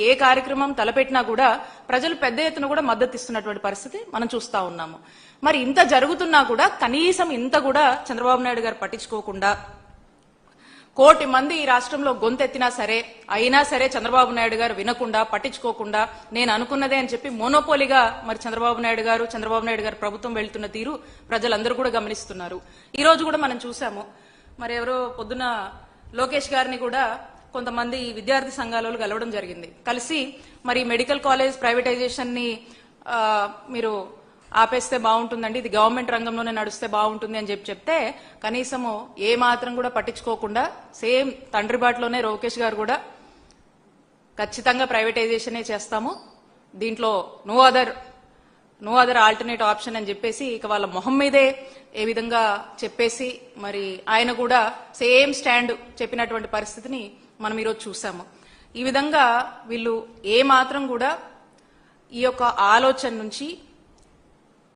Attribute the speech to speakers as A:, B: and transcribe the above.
A: ఏ కార్యక్రమం తలపెట్టినా కూడా ప్రజలు పెద్ద ఎత్తున కూడా మద్దతు ఇస్తున్నటువంటి పరిస్థితి మనం చూస్తా ఉన్నాము. మరి ఇంత జరుగుతున్నా కూడా కనీసం ఇంత కూడా చంద్రబాబు నాయుడు గారు పట్టించుకోకుండా, కోటి మంది ఈ రాష్ట్రంలో గొంతెత్తినా సరే అయినా సరే చంద్రబాబు నాయుడు గారు వినకుండా పట్టించుకోకుండా నేను అనుకున్నదే అని చెప్పి మోనోపోలిగా మరి చంద్రబాబు నాయుడు గారు ప్రభుత్వం వెళ్తున్న తీరు ప్రజలందరూ కూడా గమనిస్తున్నారు. ఈ రోజు కూడా మనం చూసాము, మరి ఎవరో పొద్దున లోకేష్ గారిని కూడా కొంతమంది విద్యార్థి సంఘాల కలవడం జరిగింది. కలిసి మరి మెడికల్ కాలేజ్ ప్రైవేటైజేషన్ ని మీరు ఆపేస్తే బాగుంటుందండి, ఇది గవర్నమెంట్ రంగంలోనే నడుస్తే బాగుంటుంది అని చెప్తే కనీసము ఏ మాత్రం కూడా పట్టించుకోకుండా సేమ్ తండ్రి బాటలోనే లోకేష్ గారు కూడా ఖచ్చితంగా ప్రైవేటైజేషనే చేస్తాము, దీంట్లో నో అదర్ ఆల్టర్నేట్ ఆప్షన్ అని చెప్పేసి ఇక వాళ్ళ మొహం మీదే ఏ విధంగా చెప్పేసి మరి ఆయన కూడా సేమ్ స్టాండ్ చెప్పినటువంటి పరిస్థితిని మనం ఈరోజు చూసాము. ఈ విధంగా వీళ్ళు ఏ మాత్రం కూడా ఈ యొక్క ఆలోచన నుంచి